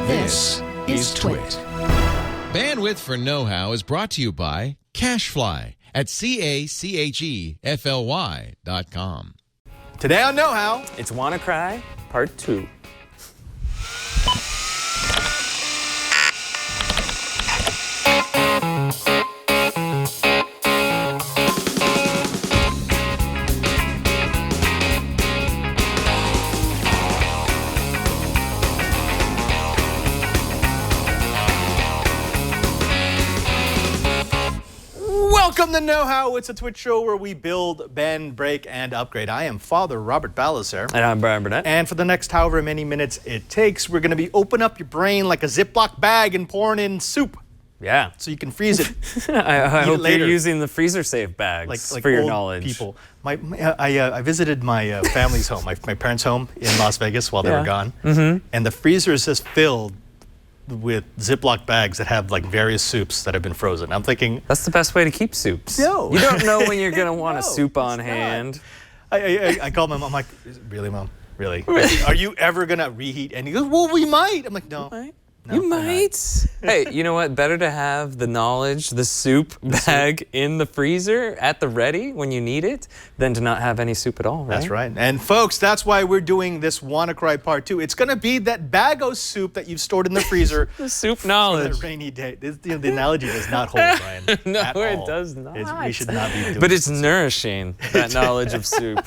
This is Twit. Bandwidth for Know-How is brought to you by Cashfly at CACHEFLY.com. Today on Know-How, it's WanaCry Part 2. Welcome to Know-How. It's a Twitch show where we build, bend, break, and upgrade. I am Father Robert Balazer. And I'm Brian Burnett. And for the next however many minutes it takes, we're going to be opening up your brain like a Ziploc bag and pouring in soup. Yeah. So you can freeze it. I hope later. you're using the freezer safe bags like for your old knowledge. People. I visited my family's home, my parents' home in Las Vegas while they were gone. And the freezer is just filled with Ziploc bags that have like various soups that have been frozen. I'm thinking that's the best way to keep soups. No. You don't know when you're going to want No, a soup on it's hand. I called my mom. I'm like, really, Mom? Really? Are you ever going to reheat? And he goes, well, we might. I'm like, no. No, you might. Hey, you know what? Better to have the knowledge, the soup bag in the freezer at the ready when you need it than to not have any soup at all, right? That's right. And folks, that's why we're doing this WanaCry Part 2. It's going to be that bag of soup that you've stored in the freezer. The soup knowledge. For that rainy day. The analogy does not hold, Brian. No, at all. it does not. We should not be doing But it's nourishing, that knowledge of soup.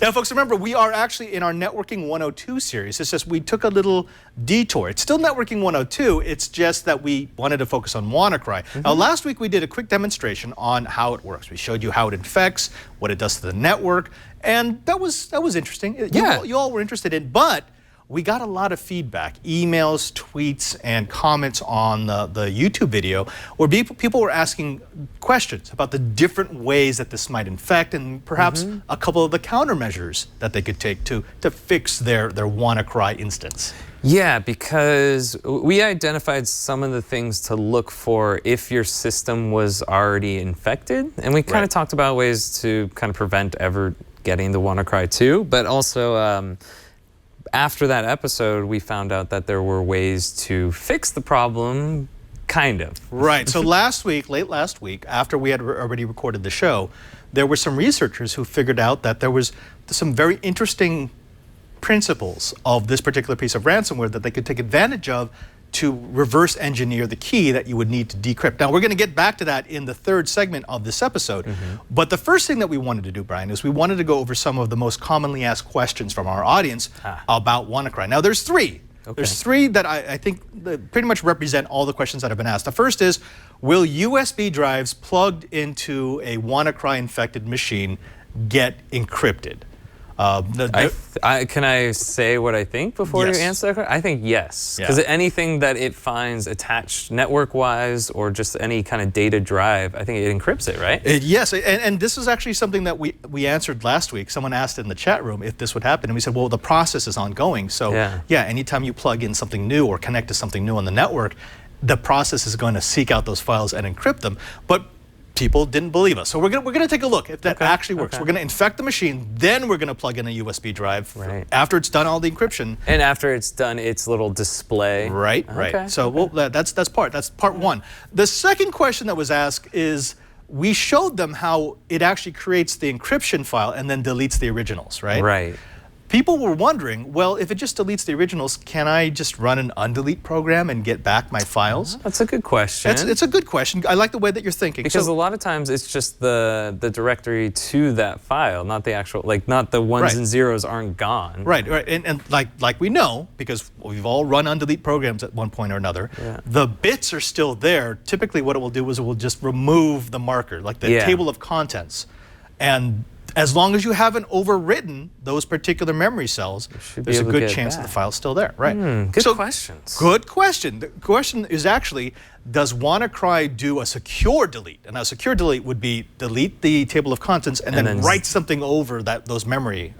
Now, folks, remember, we are actually in our Networking 102 series. It's just we took a little detour. It's still Networking 102. It's just that we wanted to focus on WanaCry. Now, last week we did a quick demonstration on how it works. We showed you how it infects, what it does to the network, and that was interesting. Yeah. You all were interested in, but we got a lot of feedback, emails, tweets, and comments on the YouTube video where people were asking questions about the different ways that this might infect and perhaps a couple of the countermeasures that they could take to fix their WanaCry instance. Yeah, because we identified some of the things to look for if your system was already infected. And we kind of talked about ways to kind of prevent ever getting the WanaCry 2. But also, after that episode, we found out that there were ways to fix the problem, kind of. Right. So late last week, after we had already recorded the show, there were some researchers who figured out that there was some very interesting principles of this particular piece of ransomware that they could take advantage of to reverse engineer the key that you would need to decrypt. Now, we're going to get back to that in the third segment of this episode. But the first thing that we wanted to do, Brian, is we wanted to go over some of the most commonly asked questions from our audience about WanaCry. Now, there's three. Okay. There's three that I think pretty much represent all the questions that have been asked. The first is, will USB drives plugged into a WanaCry infected machine get encrypted? Can I say what I think before you answer that question? I think yes, because anything that it finds attached network-wise or just any kind of data drive, I think it encrypts it, right? Yes, and this is actually something that we answered last week. Someone asked in the chat room if this would happen, and we said, well, the process is ongoing. So yeah, anytime you plug in something new or connect to something new on the network, the process is going to seek out those files and encrypt them. But people didn't believe us. So we're gonna take a look if that actually works. We're gonna infect the machine, then we're gonna plug in a USB drive after it's done all the encryption. And after it's done its little display. Right. So that's part one. The second question that was asked is, we showed them how it actually creates the encryption file and then deletes the originals, right? Right. People were wondering, well, if it just deletes the originals, can I just run an Undelete program and get back my files? That's a good question. It's a good question. I like the way that you're thinking. Because a lot of times it's just the directory to that file, not the actual, like not the ones and zeros aren't gone. Right. And like we know, because we've all run Undelete programs at one point or another, the bits are still there. Typically what it will do is it will just remove the marker, like the table of contents. And as long as you haven't overwritten those particular memory cells, there's a good chance that the file's still there, right? Good questions. Good question. The question is actually, does WanaCry do a secure delete? And a secure delete would be delete the table of contents and then write something over those memory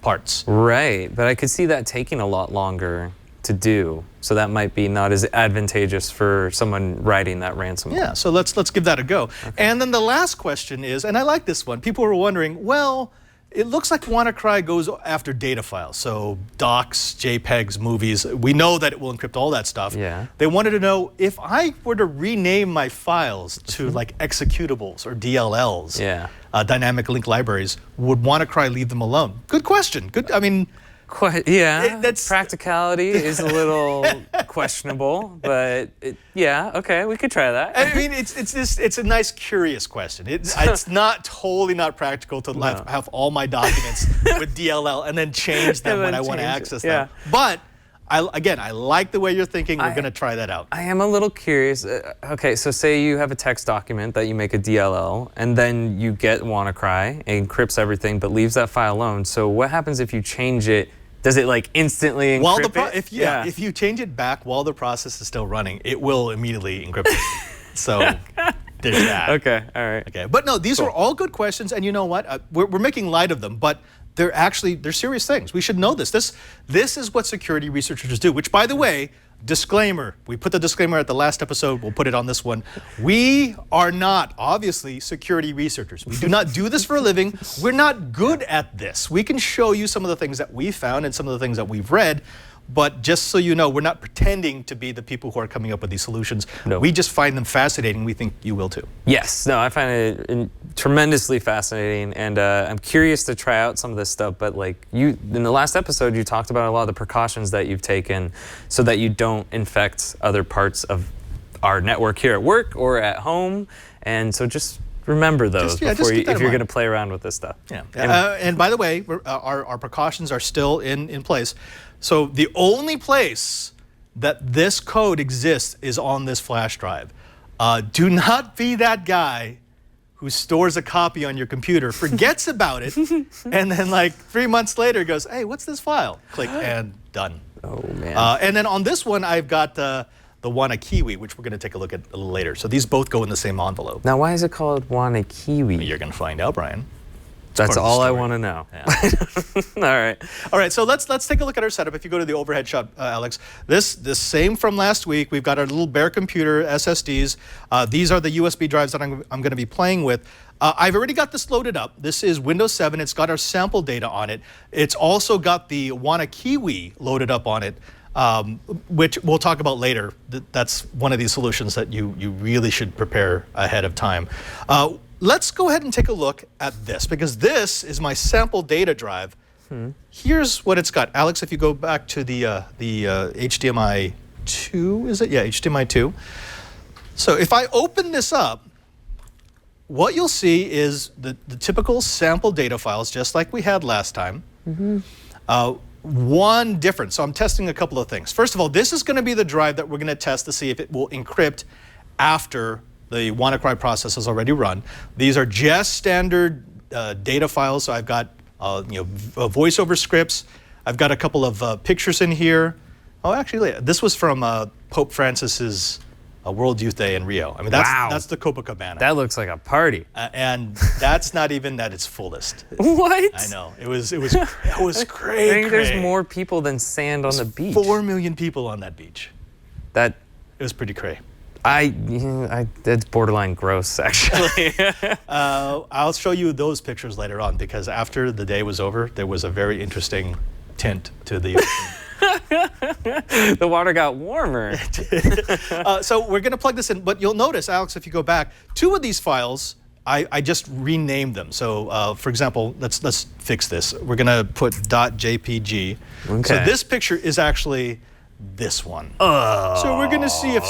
parts. Right, but I could see that taking a lot longer to do. So that might be not as advantageous for someone writing that ransomware. Yeah, so let's give that a go. And then the last question is, and I like this one, people were wondering, well, it looks like WanaCry goes after data files, so docs, JPEGs, movies. We know that it will encrypt all that stuff. Yeah. They wanted to know if I were to rename my files to like executables or DLLs, dynamic link libraries, would WanaCry leave them alone? Good question. Good. I mean, that's practicality is a little questionable, but yeah, okay, we could try that. I mean, it's a nice, curious question. It's not totally not practical to have all my documents with DLL and then change them when I want to access them. But I like the way you're thinking. We're going to try that out. I am a little curious. Okay, so say you have a text document that you make a DLL, and then you get WanaCry, it encrypts everything, but leaves that file alone. So what happens if you change it? Does it like instantly encrypt it? If you change it back while the process is still running, it will immediately encrypt it. So there's that. Okay, all right. Okay, but no, these are all good questions, and you know what? We're making light of them, but they're serious things. We should know this. This is what security researchers do, which, by the way, disclaimer, we put the disclaimer at the last episode, we'll put it on this one. We are not, obviously, security researchers. We do not do this for a living. We're not good at this. We can show you some of the things that we found and some of the things that we've read, but just so you know, we're not pretending to be the people who are coming up with these solutions. No. We just find them fascinating. We think you will too. Yes, no, I find it tremendously fascinating, and I'm curious to try out some of this stuff, but like in the last episode, you talked about a lot of the precautions that you've taken so that you don't infect other parts of our network here at work or at home, and so just remember those if you're going to play around with this stuff. Yeah, and by the way, our precautions are still in place. So the only place that this code exists is on this flash drive. Do not be that guy who stores a copy on your computer, forgets about it, and then like 3 months later goes, hey, what's this file? Click and done. Oh, man. And then on this one, I've got the WanaKiwi, which we're going to take a look at a little later. So these both go in the same envelope. Now, why is it called WanaKiwi? You're going to find out, Brian. That's all I want to know. Yeah. All right. So let's take a look at our setup. If you go to the overhead shot, Alex, this same from last week. We've got our little bare computer SSDs. These are the USB drives that I'm going to be playing with. I've already got this loaded up. This is Windows 7. It's got our sample data on it. It's also got the WanaKiwi loaded up on it, which we'll talk about later. That's one of these solutions that you really should prepare ahead of time. Let's go ahead and take a look at this, because this is my sample data drive. Here's what it's got. Alex, if you go back to the HDMI 2, is it? Yeah, HDMI 2. So if I open this up, what you'll see is the typical sample data files, just like we had last time. One difference. So I'm testing a couple of things. First of all, this is going to be the drive that we're going to test to see if it will encrypt after the WanaCry process is already run. These are just standard data files. So I've got voiceover scripts. I've got a couple of pictures in here. Oh, actually, this was from Pope Francis's World Youth Day in Rio. I mean, that's the Copacabana. That looks like a party. And that's not even at its fullest. What? I know. It was cray. I think there's more people than sand on the beach. 4 million people on that beach. It was pretty cray. That's borderline gross, actually. I'll show you those pictures later on, because after the day was over, there was a very interesting tint to the ocean. The water got warmer. So we're going to plug this in, but you'll notice, Alex, if you go back, 2 of these files, I just renamed them. So, for example, let's fix this. We're going to put .jpg. Okay. So this picture is actually this one. So we're going to see if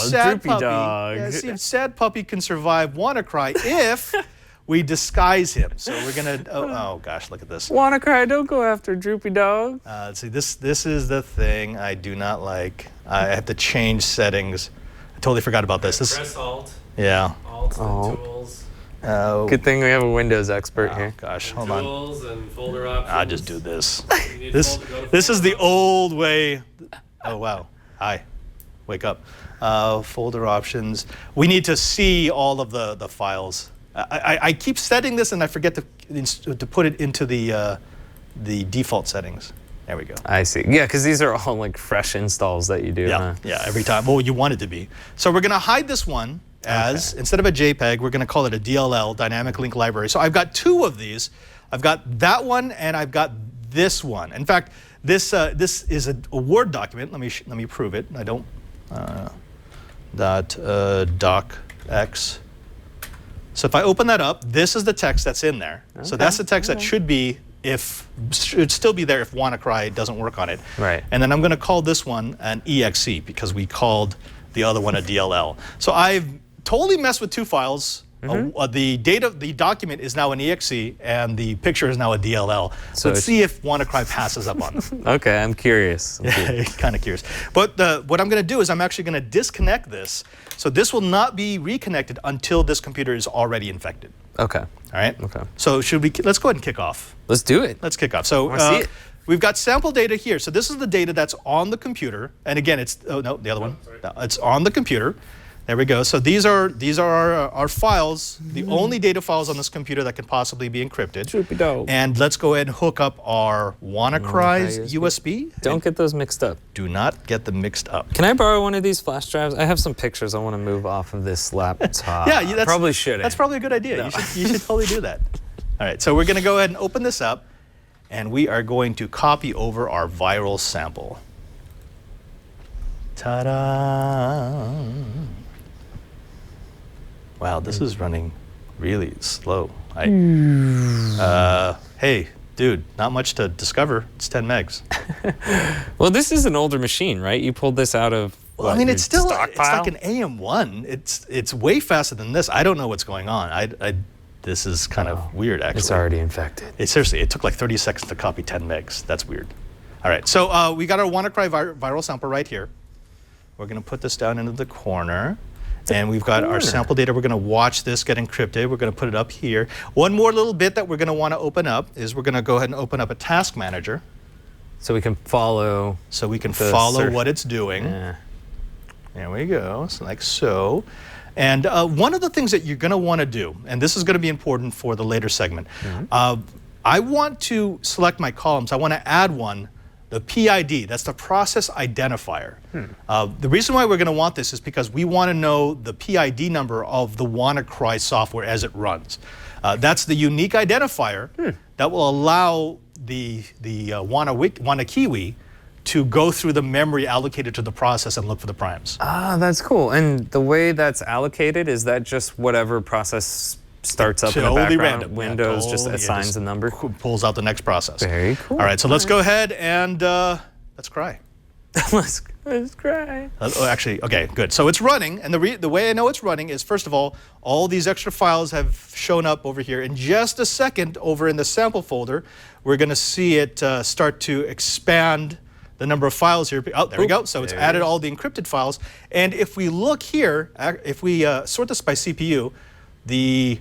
Sad Puppy can survive WanaCry if we disguise him. So we're going to, oh gosh, look at this. WanaCry, don't go after Droopy Dog. Let's see, this is the thing I do not like. I have to change settings. I totally forgot about this. Press Alt. Yeah. Alt and Tools. Good thing we have a Windows expert here. Gosh, and hold on. Tools and folder options. I'll just do this. This is the old way. Oh, wow. Hi. Wake up. Folder options. We need to see all of the files. I keep setting this and I forget to put it into the default settings. There we go. I see. Yeah, because these are all like fresh installs that you do. Yeah, every time. Well, you want it to be. So we're going to hide this one as, instead of a JPEG, we're going to call it a DLL, Dynamic Link Library. So I've got 2 of these. I've got that one, and I've got this one. In fact, this is a Word document. Let me prove it. I don't docx. So if I open that up, this is the text that's in there. Okay. So that's the text that should still be there if WanaCry doesn't work on it. Right. And then I'm going to call this one an exe because we called the other one a DLL. So I've totally messed with two files. The document is now an exe, and the picture is now a DLL. So let's see if WanaCry passes up on them. Okay, I'm curious. Kind of curious. But what I'm going to do is I'm actually going to disconnect this. So this will not be reconnected until this computer is already infected. Okay. All right? Okay. So let's go ahead and kick off. Let's do it. Let's kick off. So see it. We've got sample data here. So this is the data that's on the computer. And again, it's, oh no, the other one. No, it's on the computer. There we go. So these are our files, the only data files on this computer that can possibly be encrypted. And let's go ahead and hook up our Wannacry's USB. Don't get those mixed up. Do not get them mixed up. Can I borrow one of these flash drives? I have some pictures I want to move off of this laptop. Yeah, probably shouldn't. That's probably a good idea. No. You should totally do that. All right, so we're going to go ahead and open this up, and we are going to copy over our viral sample. Ta-da! Wow, this is running really slow. Hey, dude, not much to discover. It's 10 megs. Well, this is an older machine, right? You pulled this out of Well, I mean, it's still stockpile? it's like an AM1. It's way faster than this. I don't know what's going on. This is kind of weird, actually. It's already infected. Seriously, it took like 30 seconds to copy 10 megs. That's weird. All right, so we got our WanaCry viral sample right here. We're going to put this down into the corner. And we've got our sample data. We're going to watch this get encrypted. We're going to put it up here. One more little bit that we're going to want to open up is we're going to go ahead and open up a task manager. So we can follow. So we can follow what it's doing. Yeah. There we go. So like so. And one of the things that you're going to want to do, and this is going to be important for the later segment, I want to select my columns. I want to add one. The PID, that's the process identifier. The reason why we're going to want this is because we want to know the PID number of the WanaCry software as it runs. That's the unique identifier that will allow the WanaKewi to go through the memory allocated to the process and look for the primes. Ah, that's cool. And the way that's allocated, is that just whatever process starts up in the background? Random. Windows just assigns a number? Pulls out the next process. Very cool. All right, so let's go ahead and let's cry. let's cry. Actually, okay, good. So it's running, and the way I know it's running is, first of all these extra files have shown up over here. In just a second, over in the sample folder, we're going to see it start to expand the number of files here. Oh, there we go. So it's added all the encrypted files. And if we look here, if we sort this by CPU, the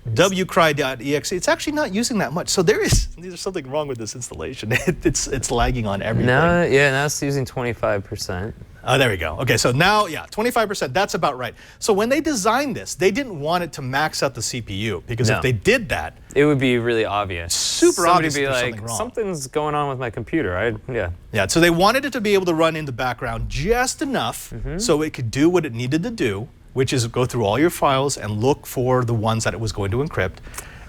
wcry.exe, it's actually not using that much. So there's something wrong with this installation. It's lagging on everything. No, yeah, now it's using 25%. Oh, there we go. Okay, so now, yeah, 25%, that's about right. So when they designed this, they didn't want it to max out the CPU, because if they did that, it would be really obvious. Super obvious Somebody there's be like, something wrong. something's going on with my computer. Yeah, so they wanted it to be able to run in the background just enough so it could do what it needed to do, which is go through all your files and look for the ones that it was going to encrypt,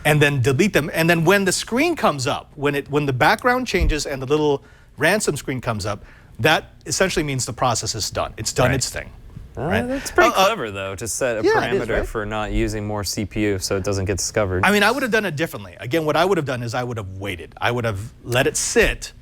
and then delete them. And then when the screen comes up, when the background changes and the little ransom screen comes up, that essentially means the process is done. It's done its thing. Right? That's pretty clever, though, to set a parameter right? for not using more CPU so it doesn't get discovered. I mean, I would have done it differently. Again, what I would have done is I would have waited. I would have let it sit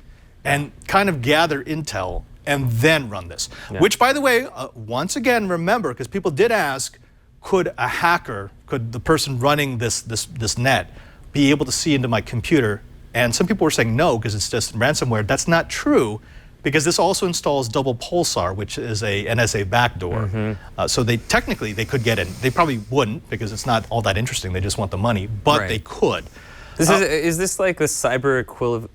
and kind of gather intel and then run this. Which, by the way, once again, remember, because people did ask, could a hacker, could the person running this net be able to see into my computer? And some people were saying no, because it's just ransomware. That's not true, because this also installs double pulsar, which is a NSA backdoor. So they technically, they could get in. They probably wouldn't, because it's not all that interesting. They just want the money, but they could. Is this like the cyber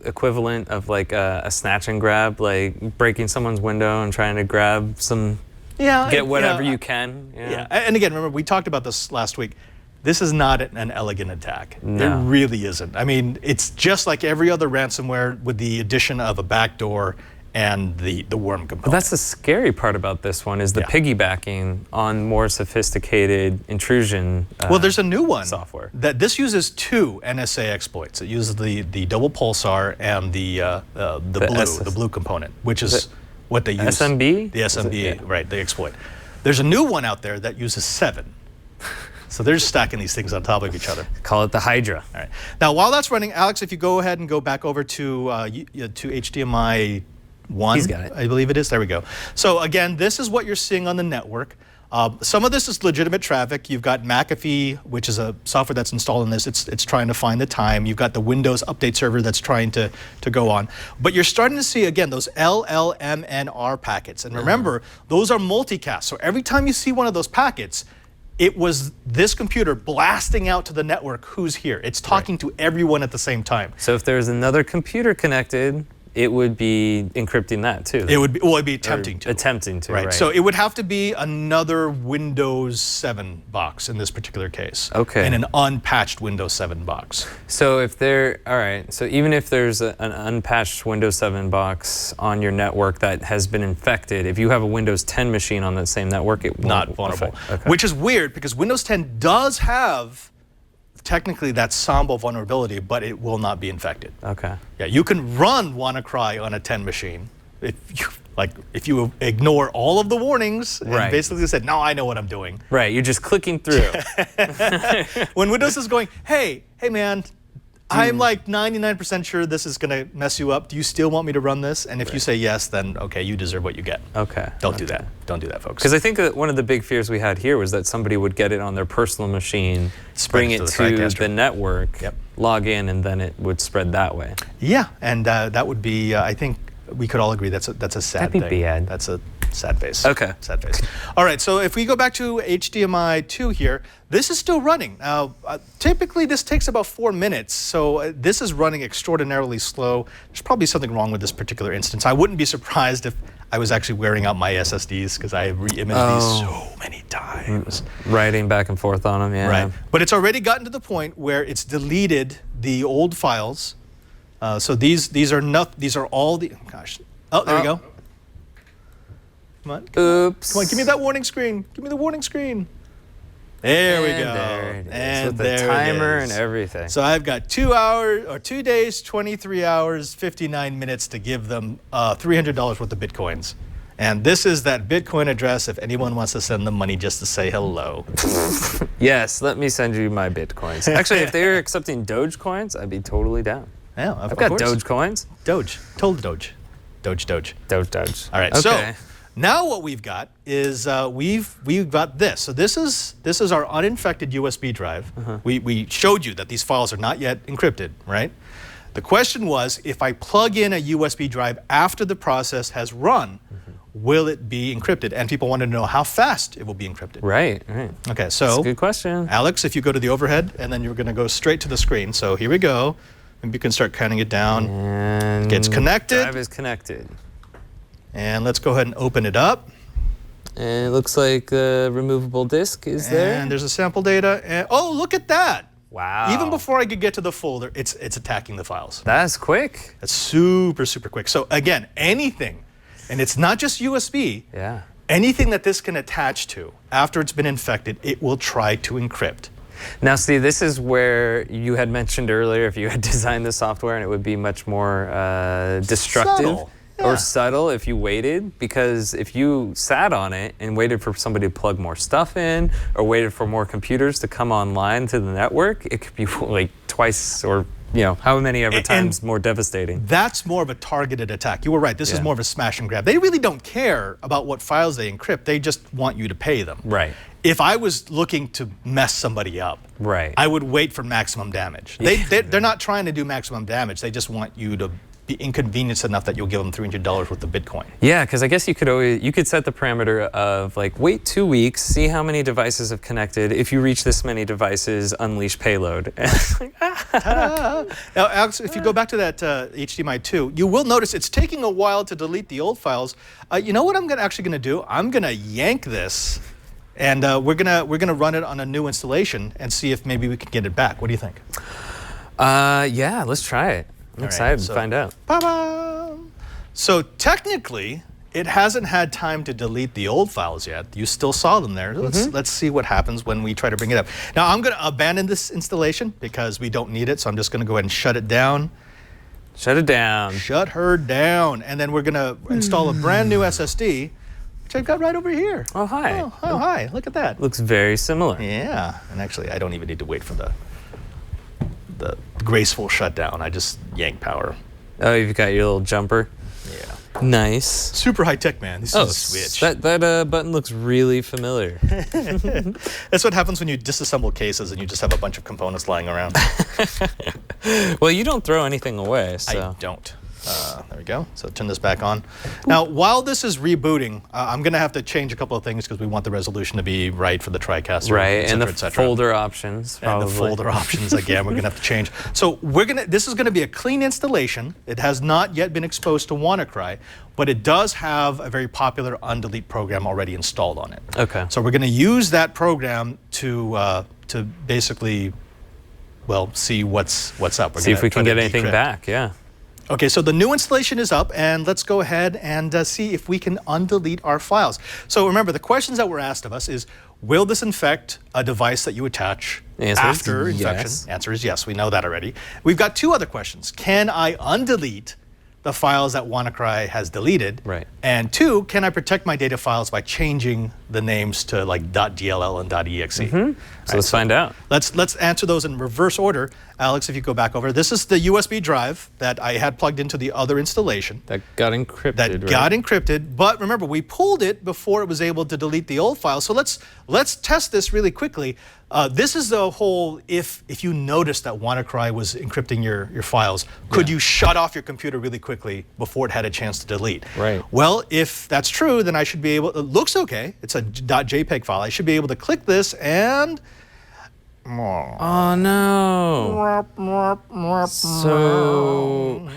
equivalent of like a snatch and grab, like breaking someone's window and trying to grab some, get whatever you can? Yeah, and again, remember, we talked about this last week. This is not an elegant attack. No. It really isn't. I mean, it's just like every other ransomware with the addition of a backdoor and the worm component. But that's the scary part about this one is the piggybacking on more sophisticated intrusion well, there's a new one software. This uses 2 NSA exploits. It uses the double pulsar and the blue component, which is what they use. SMB? The SMB, right, the exploit. There's a new one out there that uses 7. So they're just stacking these things on top of each other. Call it the Hydra. All right. Now, while that's running, Alex, if you go ahead and go back over to HDMI 1, He's got it. I believe it is. There we go. So again, this is what you're seeing on the network. Some of this is legitimate traffic. You've got McAfee, which is a software that's installed in this. It's trying to find the time. You've got the Windows update server that's trying to go on. But you're starting to see, again, those LLMNR packets. And remember, those are multicast. So every time you see one of those packets, it was this computer blasting out to the network who's here. It's talking to everyone at the same time. So if there's another computer connected, it would be encrypting that too. It would be, well, it'd be attempting to. Attempting to, right. So it would have to be another Windows 7 box in this particular case. Okay. And an unpatched Windows 7 box. So if there, all right, so even if there's an unpatched Windows 7 box on your network that has been infected, if you have a Windows 10 machine on that same network, it won't Not vulnerable. affect. Okay. Which is weird because Windows 10 does have technically that Sambo vulnerability, but it will not be infected. Okay. Yeah, you can run WanaCry on a 10 machine if you ignore all of the warnings and basically said, no, I know what I'm doing. Right, you're just clicking through. When Windows is going, hey man, I'm like 99% sure this is going to mess you up. Do you still want me to run this? And if you say yes, then okay, you deserve what you get. Okay. Don't do that. Don't do that, folks. Because I think that one of the big fears we had here was that somebody would get it on their personal machine, bring it to the network, log in, and then it would spread that way. Yeah, and that would be, I think we could all agree that's a sad thing. That'd be bad. That's a sad face. Okay. Sad face. All right, so if we go back to HDMI 2 here, this is still running. Now, typically this takes about 4 minutes, so this is running extraordinarily slow. There's probably something wrong with this particular instance. I wouldn't be surprised if I was actually wearing out my SSDs because I have re-imaged these so many times. Writing back and forth on them, yeah. Right, but it's already gotten to the point where it's deleted the old files. So these are all the, gosh. Oh, there we go. Come on. Oops. Come on, give me that warning screen. Give me the warning screen. There we go. There it is. And with the there timer it is. and everything. So I've got 2 hours, or 2 days, 23 hours, 59 minutes to give them $300 worth of Bitcoins. And this is that Bitcoin address if anyone wants to send them money just to say hello. Yes, let me send you my Bitcoins. Actually, if they were accepting Dogecoins, I'd be totally down. Yeah, I've got Dogecoins. Doge. Told Doge. Doge. Doge. All right, okay. So now what we've got is we've got this. So this is our uninfected USB drive. We showed you that these files are not yet encrypted, right? The question was, if I plug in a USB drive after the process has run, will it be encrypted? And people wanted to know how fast it will be encrypted. Right. Okay, so that's a good question. Alex, if you go to the overhead, and then you're going to go straight to the screen. So here we go. Maybe you can start counting it down. And gets connected. Drive is connected. And let's go ahead and open it up. And it looks like the removable disk is there. And there's a sample data. And oh, look at that. Wow. Even before I could get to the folder, it's attacking the files. That's quick. That's super, super quick. So again, anything, and it's not just USB, anything that this can attach to after it's been infected, it will try to encrypt. Now, see, this is where you had mentioned earlier if you had designed the software and it would be much more destructive. Subtle. Or subtle if you waited, because if you sat on it and waited for somebody to plug more stuff in or waited for more computers to come online to the network, it could be like twice or how many ever times more devastating. That's more of a targeted attack. You were right. This is more of a smash and grab. They really don't care about what files they encrypt. They just want you to pay them. Right. If I was looking to mess somebody up, I would wait for maximum damage. They're not trying to do maximum damage. They just want you to be inconvenienced enough that you'll give them $300 worth of Bitcoin. Yeah, because I guess you could set the parameter of like wait 2 weeks, see how many devices have connected. If you reach this many devices, unleash payload. Now, Alex, if you go back to that HDMI 2, you will notice it's taking a while to delete the old files. You know what I'm actually going to do? I'm going to yank this, and we're gonna run it on a new installation and see if maybe we can get it back. What do you think? Yeah, let's try it. I'm excited to find out. Pa-bam! So technically, it hasn't had time to delete the old files yet. You still saw them there. Let's see what happens when we try to bring it up. Now, I'm going to abandon this installation because we don't need it, so I'm just going to go ahead and shut it down. Shut it down. Shut her down. And then we're going to install a brand new SSD, which I've got right over here. Oh, hi. Oh, hi. Look at that. Looks very similar. Yeah. And actually, I don't even need to wait for the graceful shutdown. I just yank power. Oh, you've got your little jumper. Yeah. Nice. Super high tech, man. This is a switch. That button looks really familiar. That's what happens when you disassemble cases and you just have a bunch of components lying around. Well, you don't throw anything away, so. I don't. There we go. So turn this back on. Now, while this is rebooting, I'm going to have to change a couple of things because we want the resolution to be right for the TriCaster, right, et cetera, and the et cetera. folder options, probably. And the folder options, again, we're going to have to change. So this is going to be a clean installation. It has not yet been exposed to WanaCry, but it does have a very popular Undelete program already installed on it. Okay. So we're going to use that program to basically, well, see what's up. See if we can get anything back, yeah. Okay, so the new installation is up, and let's go ahead and see if we can undelete our files. So remember, the questions that were asked of us is, will this infect a device that you attach after infection? Yes. Answer is yes, we know that already. We've got two other questions. Can I undelete the files that WanaCry has deleted? Right. And two, can I protect my data files by changing the names to like .dll and .exe? So let's find out. Let's answer those in reverse order. Alex, if you go back over, this is the USB drive that I had plugged into the other installation. That got encrypted, That got encrypted, but remember, we pulled it before it was able to delete the old file. So let's test this really quickly. This is the whole, if you notice that WanaCry was encrypting your files, could you shut off your computer really quickly before it had a chance to delete? Right. Well, if that's true, then I should be able, it looks okay. It's a .jpeg file. I should be able to click this and... Oh no. So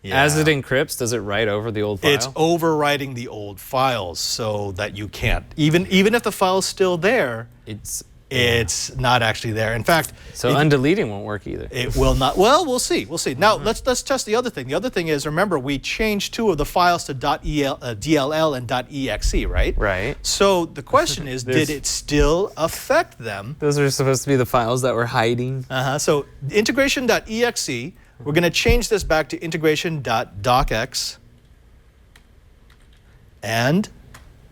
as it encrypts, does it write over the old file? It's overwriting the old files so that you can't. Even if the file's still there, it's not actually there. In fact, so undeleting won't work either. It will not. Well, we'll see. We'll see. Now let's test the other thing. The other thing is, remember, we changed two of the files to .dll and .exe, right? Right. So the question is, did it still affect them? Those are supposed to be the files that were hiding. So integration.exe, we're going to change this back to integration.docx. And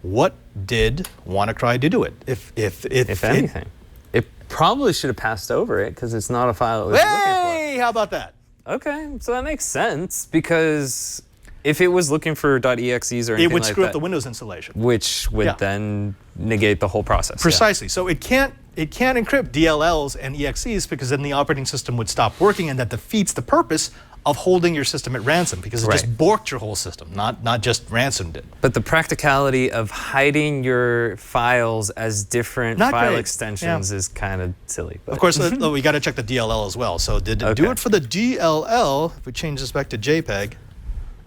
what did WanaCry do to it? If anything. It probably should have passed over it because it's not a file it was looking Hey, how about that? for. Okay, so that makes sense because if it was looking for .exes or anything It would like screw that, up the Windows installation. which would then negate the whole process. Precisely. So it can't encrypt DLLs and EXEs because then the operating system would stop working, and that defeats the purpose of holding your system at ransom because it just borked your whole system, not just ransomed it. But the practicality of hiding your files as different file extensions is kind of silly. But. Of course, we got to check the DLL as well. So did it do it for the DLL? If we change this back to JPEG,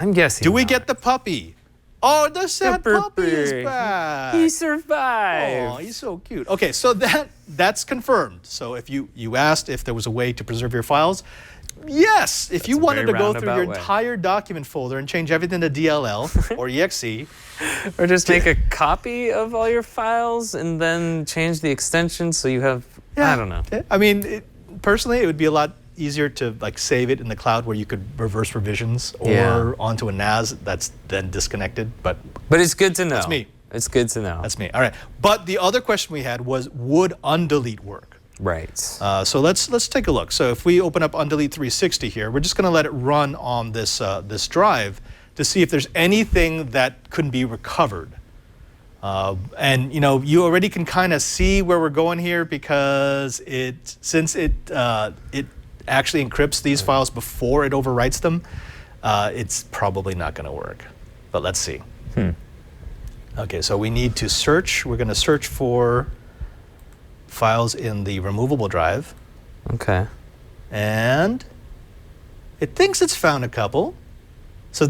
I'm guessing. do we get the puppy? Oh, the sad puppy is puppy. back. He survived. Oh, he's so cute. Okay, so that's confirmed. So if you asked if there was a way to preserve your files, yes. If you wanted to go through your entire document folder and change everything to DLL or EXE. Or just make a copy of all your files and then change the extension so you have, I don't know. I mean, personally, it would be a lot easier to like save it in the cloud where you could reverse revisions or onto a NAS that's then disconnected. But it's good to know. That's me. It's good to know. That's me. All right. But the other question we had was, would undelete work? Right. So let's take a look. So if we open up Undelete 360 here, we're just going to let it run on this this drive to see if there's anything that couldn't be recovered. And you already can kind of see where we're going here because since it actually encrypts these files before it overwrites them, it's probably not going to work. But let's see. Okay, so we need to search. We're going to search for files in the removable drive. Okay. And it thinks it's found a couple. So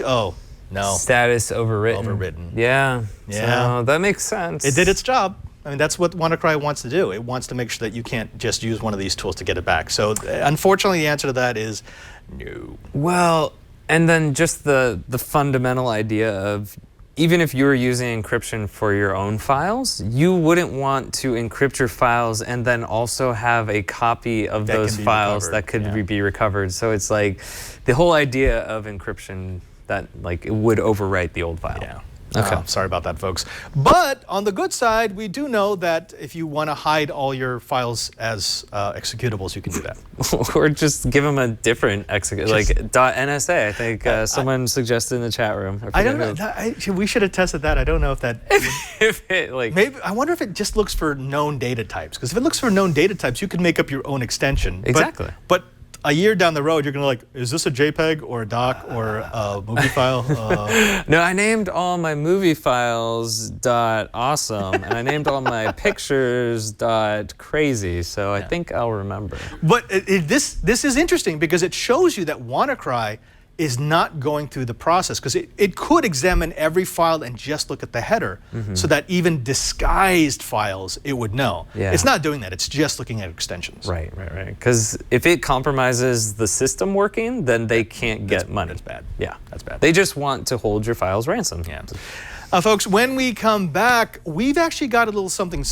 oh, no. Status overwritten. Overwritten. Yeah. Yeah. So that makes sense. It did its job. I mean, that's what WanaCry wants to do. It wants to make sure that you can't just use one of these tools to get it back. So unfortunately, the answer to that is no. Well, And then just the fundamental idea of, even if you were using encryption for your own files, you wouldn't want to encrypt your files and then also have a copy of those files that could be recovered. So it's like the whole idea of encryption that like it would overwrite the old file. Yeah. Okay. Sorry about that, folks. But on the good side, we do know that if you want to hide all your files as executables, you can do that. Or just give them a different executable, like .nsa. I think someone suggested in the chat room. I don't know. We should have tested that. I don't know if that. If it, like, maybe I wonder if it just looks for known data types. Because if it looks for known data types, you can make up your own extension. Exactly. But a year down the road, you're going to like, is this a JPEG or a doc or a movie file? No, I named all my movie files .awesome, and I named all my pictures .crazy, so I think I'll remember. But this is interesting because it shows you that WanaCry is not going through the process, because it could examine every file and just look at the header, so that even disguised files it would know. Yeah. It's not doing that. It's just looking at extensions. Right. Because if it compromises the system working, then they can't get money. That's bad. Yeah. That's bad. They just want to hold your files ransom. Yeah. Folks, when we come back, we've actually got a little something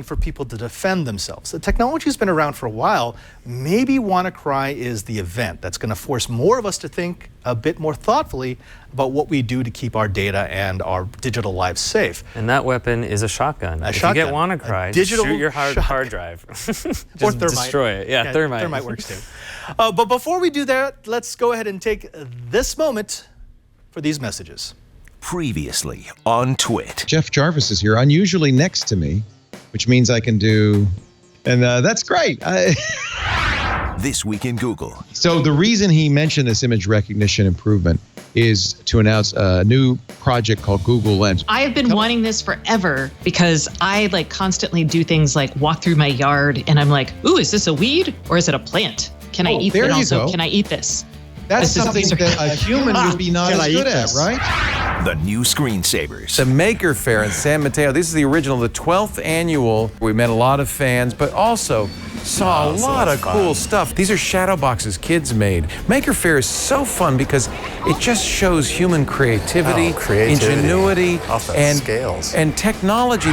for people to defend themselves. The technology has been around for a while. Maybe WanaCry is the event that's going to force more of us to think a bit more thoughtfully about what we do to keep our data and our digital lives safe. And that weapon is a shotgun. If shotgun. you get WanaCry, digital shoot your hard drive. Just or thermite. Destroy it. Yeah, thermite. Thermite works too. But before we do that, let's go ahead and take this moment for these messages. Previously on Twit. Jeff Jarvis is here, unusually next to me, which means I can do, and that's great. This week in Google. So the reason he mentioned this image recognition improvement is to announce a new project called Google Lens. I have been wanting this forever because I like constantly do things like walk through my yard and I'm like, ooh, is this a weed or is it a plant? Can I eat it also? Can I eat this? That's something that a human would be not as good at, right? The new screensavers. The Maker Faire in San Mateo. This is the original, the 12th annual. We met a lot of fans, but also saw a lot of cool stuff. These are shadow boxes kids made. Maker Faire is so fun because it just shows human creativity, ingenuity, and scales, and technology.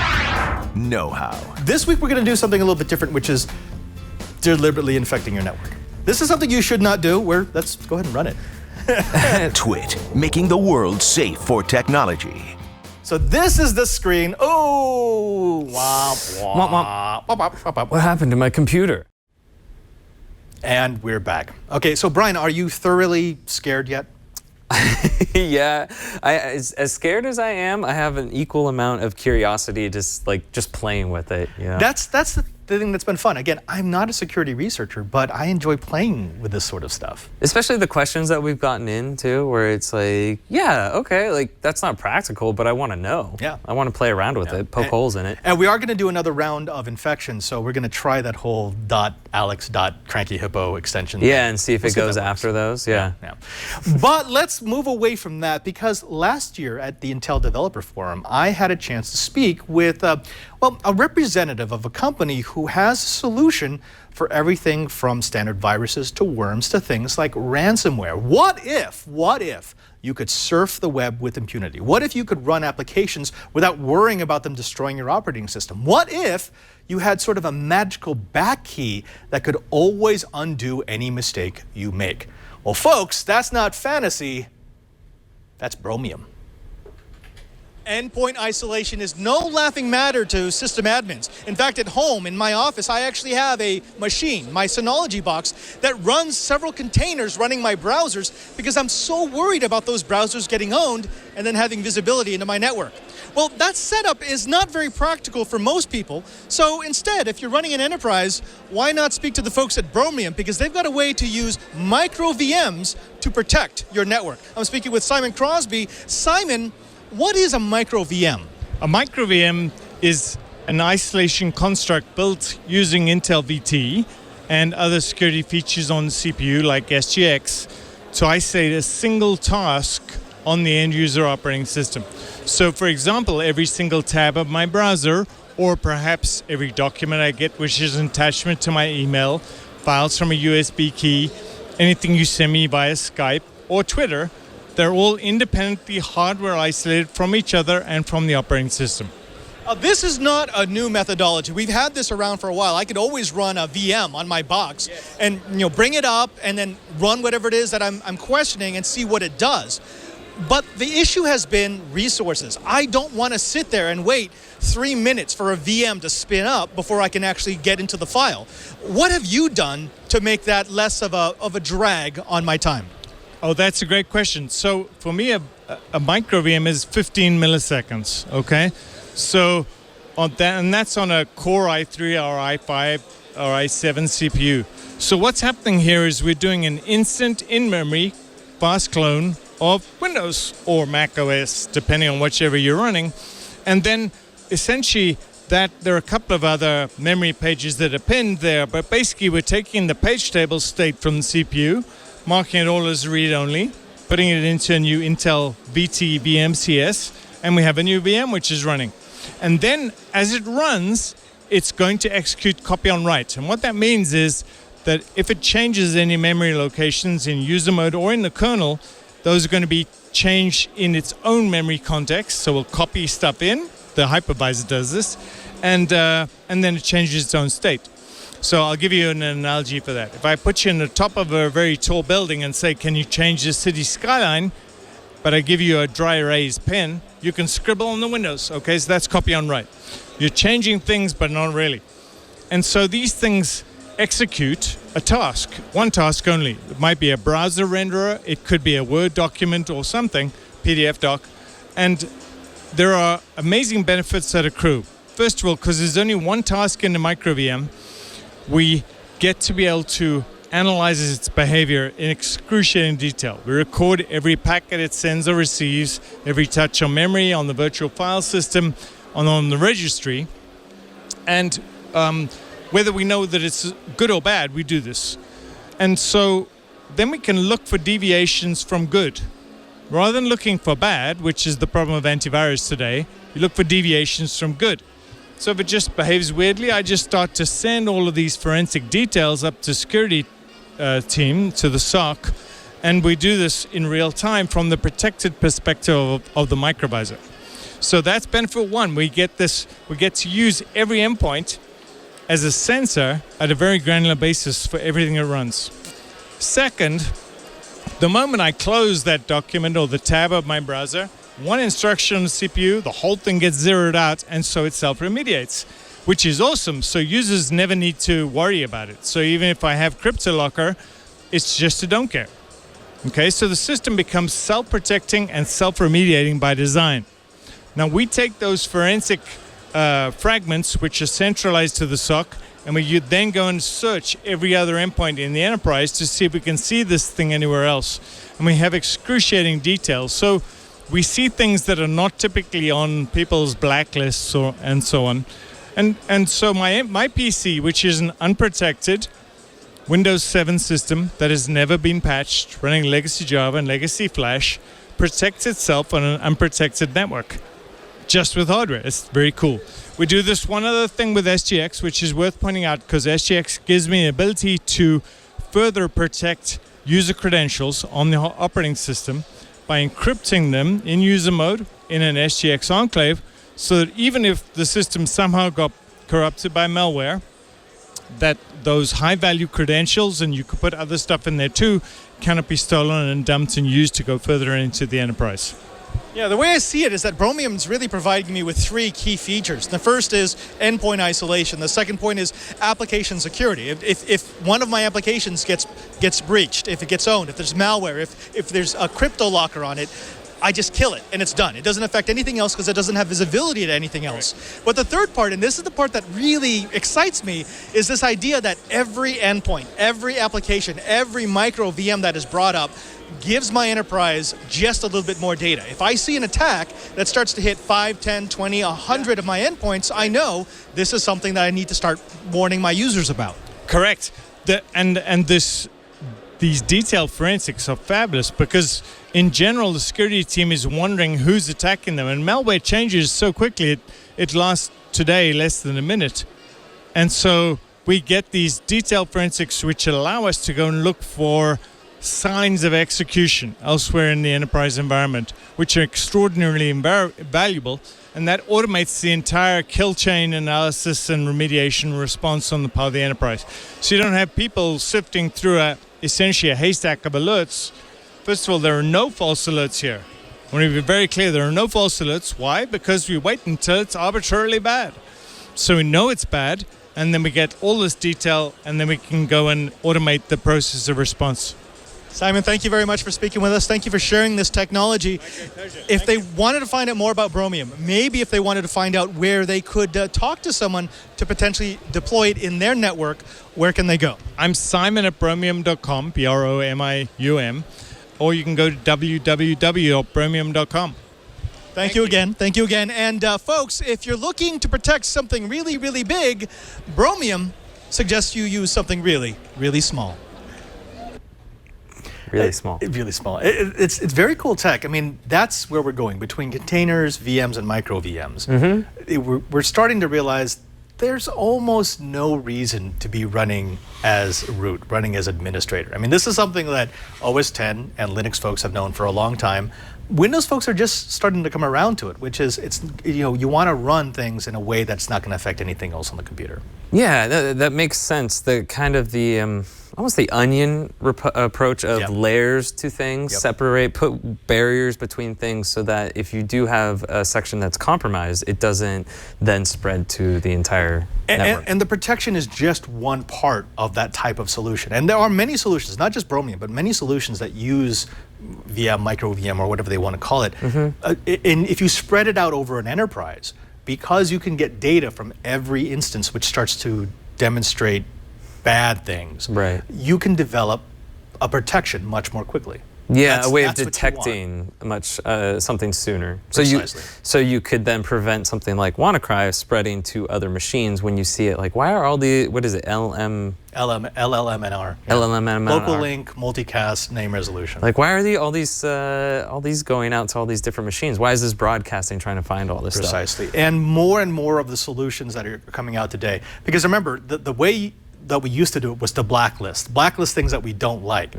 Know-how. This week we're going to do something a little bit different, which is deliberately infecting your network. This is something you should not do. Let's go ahead and run it. Twit, making the world safe for technology. So this is the screen. Oh, What happened to my computer? And we're back. Okay, so Brian, are you thoroughly scared yet? Yeah, as scared as I am, I have an equal amount of curiosity, just playing with it. Yeah. That's the thing that's been fun. Again, I'm not a security researcher, but I enjoy playing with this sort of stuff. Especially the questions that we've gotten into, where it's like, yeah, okay, like that's not practical, but I want to know. Yeah. I want to play around with it, poke holes in it. And we are going to do another round of infection, so we're going to try that whole .alex.crankyhippo extension. Yeah, and see if it goes that after works. those. Yeah. But let's move away from that, because last year at the Intel Developer Forum, I had a chance to speak with a representative of a company who has a solution for everything from standard viruses to worms to things like ransomware. What if you could surf the web with impunity? What if you could run applications without worrying about them destroying your operating system? What if you had sort of a magical back key that could always undo any mistake you make? Well, folks, that's not fantasy, that's bromium. Endpoint isolation is no laughing matter to system admins. In fact, at home, in my office, I actually have a machine, my Synology box, that runs several containers running my browsers because I'm so worried about those browsers getting owned and then having visibility into my network. Well, that setup is not very practical for most people. So instead, if you're running an enterprise, why not speak to the folks at Bromium? Because they've got a way to use micro VMs to protect your network. I'm speaking with Simon Crosby. Simon, what is a micro VM? A micro VM is an isolation construct built using Intel VT and other security features on the CPU like SGX to isolate a single task on the end user operating system. So for example, every single tab of my browser, or perhaps every document I get which is an attachment to my email, files from a USB key, anything you send me via Skype, or Twitter, they're all independently hardware isolated from each other and from the operating system. This is not a new methodology. We've had this around for a while. I could always run a VM on my box and bring it up and then run whatever it is that I'm questioning and see what it does. But the issue has been resources. I don't want to sit there and wait 3 minutes for a VM to spin up before I can actually get into the file. What have you done to make that less of a drag on my time? Oh, that's a great question. So for me, a micro VM is 15 milliseconds, okay? So on that, and that's on a Core i3 or i5 or i7 CPU. So what's happening here is we're doing an instant in-memory fast clone of Windows or Mac OS, depending on whichever you're running. And then essentially there are a couple of other memory pages that are pinned there, but basically we're taking the page table state from the CPU, marking it all as read-only, putting it into a new Intel VT VMCS, and we have a new VM which is running. And then as it runs, it's going to execute copy on write. And what that means is that if it changes any memory locations in user mode or in the kernel, those are going to be changed in its own memory context. So we'll copy stuff in, the hypervisor does this, and then it changes its own state. So I'll give you an analogy for that. If I put you in the top of a very tall building and say, can you change the city skyline? But I give you a dry erase pen, you can scribble on the windows. Okay, so that's copy on write. You're changing things, but not really. And so these things execute a task, one task only. It might be a browser renderer, it could be a Word document or something, PDF doc. And there are amazing benefits that accrue. First of all, because there's only one task in the micro VM, we get to be able to analyze its behavior in excruciating detail. We record every packet it sends or receives, every touch on memory, on the virtual file system, on the registry. And whether we know that it's good or bad, we do this. And so then we can look for deviations from good. Rather than looking for bad, which is the problem of antivirus today, you look for deviations from good. So if it just behaves weirdly, I just start to send all of these forensic details up to security team, to the SOC, and we do this in real time from the protected perspective of the microvisor. So that's benefit one. We get to use every endpoint as a sensor at a very granular basis for everything it runs. Second, the moment I close that document or the tab of my browser, one instruction on the CPU, the whole thing gets zeroed out, and so it self-remediates, which is awesome. So users never need to worry about it. So even if I have CryptoLocker, it's just a don't care. Okay, so the system becomes self-protecting and self-remediating by design. Now we take those forensic fragments, which are centralized to the SOC, and we then go and search every other endpoint in the enterprise to see if we can see this thing anywhere else. And we have excruciating details. So we see things that are not typically on people's blacklists and so on. And so my PC, which is an unprotected Windows 7 system that has never been patched, running legacy Java and legacy Flash, protects itself on an unprotected network, just with hardware. It's very cool. We do this one other thing with SGX, which is worth pointing out, because SGX gives me the ability to further protect user credentials on the operating system by encrypting them in user mode in an SGX enclave, so that even if the system somehow got corrupted by malware, that those high-value credentials, and you could put other stuff in there too, cannot be stolen and dumped and used to go further into the enterprise. Yeah, the way I see it is that Bromium's really providing me with three key features. The first is endpoint isolation. The second point is application security. If one of my applications gets breached, if it gets owned, if there's malware, if there's a crypto locker on it, I just kill it and it's done. It doesn't affect anything else because it doesn't have visibility to anything else. Right. But the third part, and this is the part that really excites me, is this idea that every endpoint, every application, every micro VM that is brought up gives my enterprise just a little bit more data. If I see an attack that starts to hit 5, 10, 20, 100 of my endpoints, I know this is something that I need to start warning my users about. Correct. These detailed forensics are fabulous because in general, the security team is wondering who's attacking them. And malware changes so quickly, it lasts today less than a minute. And so we get these detailed forensics which allow us to go and look for signs of execution elsewhere in the enterprise environment, which are extraordinarily valuable, and that automates the entire kill chain analysis and remediation response on the part of the enterprise. So you don't have people sifting through essentially a haystack of alerts. First of all, there are no false alerts here. I want to be very clear, there are no false alerts. Why? Because we wait until it's arbitrarily bad. So we know it's bad, and then we get all this detail, and then we can go and automate the process of response. Simon, thank you very much for speaking with us. Thank you for sharing this technology. If they wanted to find out more about Bromium, maybe if they wanted to find out where they could talk to someone to potentially deploy it in their network, where can they go? I'm Simon at bromium.com, BROMIUM, or you can go to www.bromium.com. Thank you again. Thank you again. And folks, if you're looking to protect something really, really big, Bromium suggests you use something really, really small. Really small. Really small. It's very cool tech. I mean, that's where we're going, between containers, VMs, and micro VMs. We're starting to realize there's almost no reason to be running as root, running as administrator. I mean, this is something that OS X and Linux folks have known for a long time. Windows folks are just starting to come around to it, which is, you want to run things in a way that's not going to affect anything else on the computer. Yeah, that makes sense. The kind of the almost the onion approach of layers to things, separate, put barriers between things, so that if you do have a section that's compromised, it doesn't then spread to the entire network. And the protection is just one part of that type of solution. And there are many solutions, not just Bromium, but many solutions that use VM, micro VM, or whatever they want to call it. And if you spread it out over an enterprise, because you can get data from every instance which starts to demonstrate bad things, you can develop a protection much more quickly. Yeah, a way of detecting something sooner. Precisely. So you could then prevent something like WanaCry spreading to other machines when you see it. Like, why are all the, what is it, LLMNR? LLMNR. Local link, multicast, name resolution. Like, why are all these going out to all these different machines? Why is this broadcasting trying to find all this stuff? Precisely. And more of the solutions that are coming out today. Because remember, the way that we used to do it was to blacklist things that we don't like.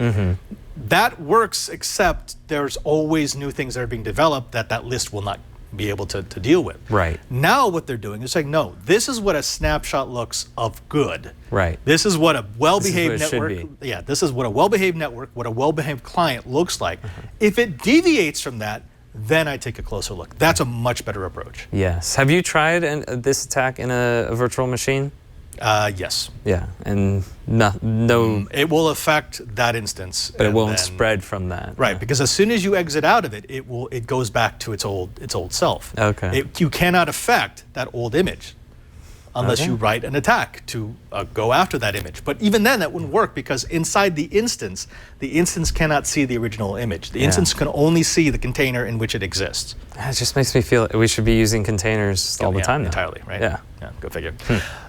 That works, except there's always new things that are being developed that list will not be able to deal with. Right. Now what they're doing is saying, no, this is what a snapshot looks of good. Right. This is what a well-behaved network, this is what a well-behaved network, what a well-behaved client looks like. If it deviates from that, then I take a closer look. That's a much better approach. Yes. Have you tried this attack in a virtual machine? Yes. Yeah, and no. It will affect that instance, but it won't spread from that. Right, because as soon as you exit out of it, it goes back to its old self. Okay. You cannot affect that old image unless you write an attack to go after that image. But even then, that wouldn't work, because inside the instance cannot see the original image. The instance can only see the container in which it exists. It just makes me feel we should be using containers all the time now. Entirely, right? Yeah. Go figure.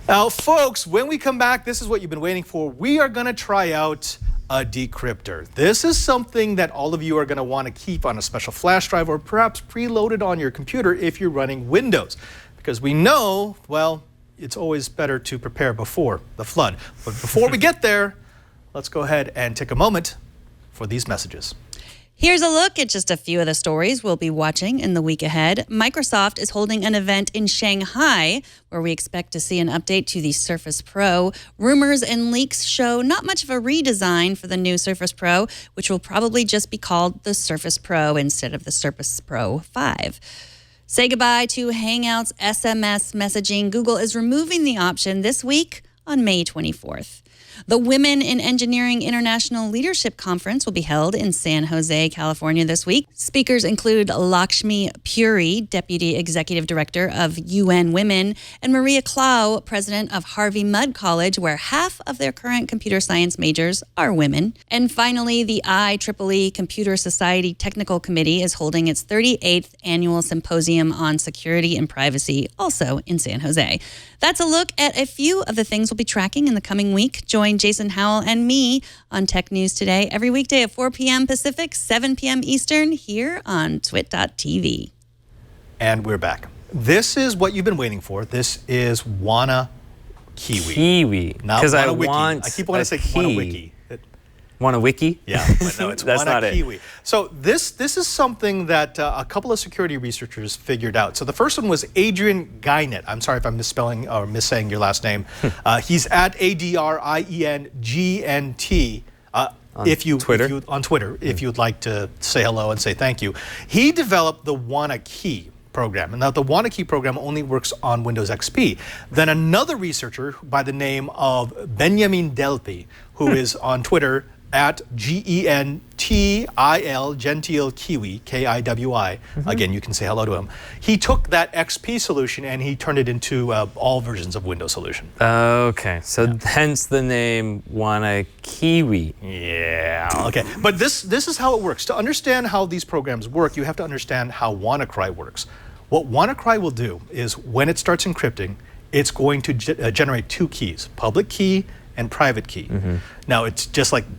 Now, folks, when we come back, this is what you've been waiting for. We are going to try out a decryptor. This is something that all of you are going to want to keep on a special flash drive, or perhaps preloaded on your computer if you're running Windows. Because we know, well, it's always better to prepare before the flood. But before we get there, let's go ahead and take a moment for these messages. Here's a look at just a few of the stories we'll be watching in the week ahead. Microsoft is holding an event in Shanghai where we expect to see an update to the Surface Pro. Rumors and leaks show not much of a redesign for the new Surface Pro, which will probably just be called the Surface Pro instead of the Surface Pro 5. Say goodbye to Hangouts SMS messaging. Google is removing the option this week on May 24th. The Women in Engineering International Leadership Conference will be held in San Jose, California this week. Speakers include Lakshmi Puri, Deputy Executive Director of UN Women, and Maria Clough, President of Harvey Mudd College, where half of their current computer science majors are women. And finally, the IEEE Computer Society Technical Committee is holding its 38th annual symposium on security and privacy, also in San Jose. That's a look at a few of the things we'll be tracking in the coming week. Join Jason Howell and me on Tech News Today every weekday at 4 p.m. Pacific, 7 p.m. Eastern, here on twit.tv. And we're back. This is what you've been waiting for. This is WanaKey. Kiwi. Not Because I WanaWiki. want I keep wanting to say WanaWiki. WanaWiki? Yeah, but no, it's That's not it. WanaKiwi. So this is something that a couple of security researchers figured out. So the first one was Adrien Guinet. I'm sorry if I'm misspelling or missaying your last name. He's at ADRIENGNT. On Twitter, if you'd like to say hello and say thank you. He developed the WanaKey program. And now the WanaKey program only works on Windows XP. Then another researcher by the name of Benjamin Delpy, who is on Twitter at GENTIL, gentile Kiwi, KIWI. Again, you can say hello to him. He took that XP solution and he turned it into all versions of Windows solution. Okay, so hence the name WanaKiwi. Yeah, okay. But this is how it works. To understand how these programs work, you have to understand how WanaCry works. What WanaCry will do is when it starts encrypting, it's going to generate two keys, public key and private key. Now it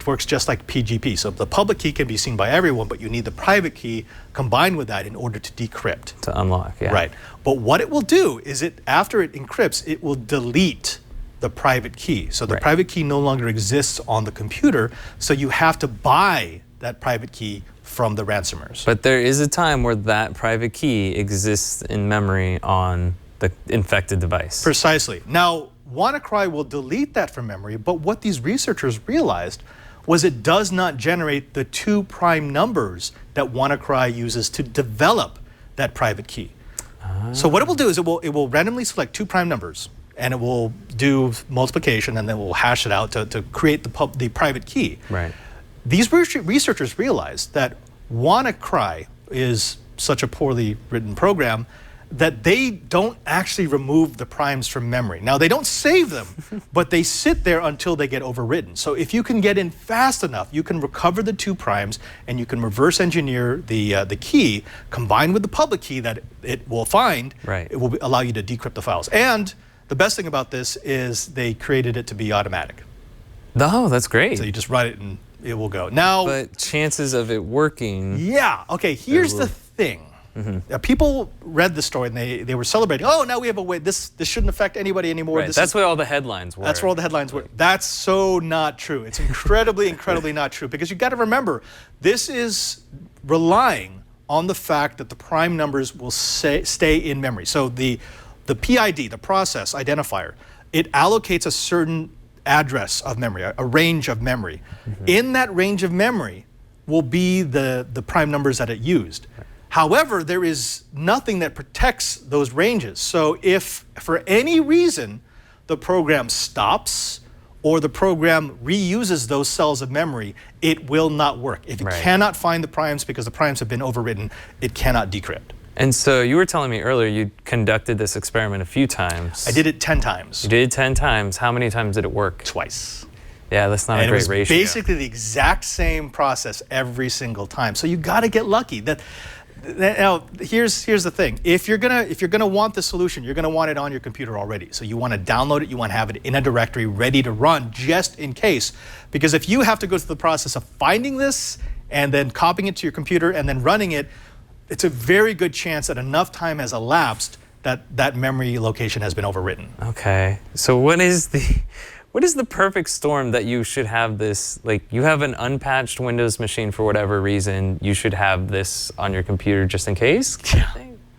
works just like PGP. So the public key can be seen by everyone, but you need the private key combined with that in order to decrypt. To unlock, yeah. Right. But what it will do is after it encrypts, it will delete the private key. So the private key no longer exists on the computer, so you have to buy that private key from the ransomers. But there is a time where that private key exists in memory on the infected device. Precisely. Now, WanaCry will delete that from memory, but what these researchers realized was it does not generate the 2 prime numbers that WanaCry uses to develop that private key. So what it will do is it will randomly select 2 prime numbers, and it will do multiplication, and then it will hash it out to create the private key. Right. These researchers realized that WanaCry is such a poorly written program that they don't actually remove the primes from memory. Now, they don't save them, but they sit there until they get overwritten. So if you can get in fast enough, you can recover the 2 primes and you can reverse engineer the key combined with the public key that it will find. Right. It will allow you to decrypt the files. And the best thing about this is they created it to be automatic. Oh, that's great. So you just write it and it will go. Now, but chances of it working. Yeah, okay, here's the thing. People read the story and they were celebrating. Oh, now we have a way. This shouldn't affect anybody anymore. Right. That's what all the headlines were. That's where all the headlines were. That's so not true. It's incredibly, incredibly not true, because you've got to remember, this is relying on the fact that the prime numbers will stay in memory. So the PID, the process identifier, it allocates a certain address of memory, a range of memory. In that range of memory will be the prime numbers that it used. However, there is nothing that protects those ranges. So if for any reason the program stops or the program reuses those cells of memory, it will not work. If it cannot find the primes because the primes have been overwritten, it cannot decrypt. And so you were telling me earlier you conducted this experiment a few times. I did it 10 times. You did it 10 times. How many times did it work? Twice. Yeah, that's not a great ratio. It was basically the exact same process every single time. So you got to get lucky. Now, here's the thing. If you're gonna want the solution, you're gonna want it on your computer already. So you want to download it, you want to have it in a directory ready to run just in case. Because if you have to go through the process of finding this and then copying it to your computer and then running it, it's a very good chance that enough time has elapsed that memory location has been overwritten. Okay. So what is the perfect storm that you should have this, like you have an unpatched Windows machine for whatever reason, you should have this on your computer just in case?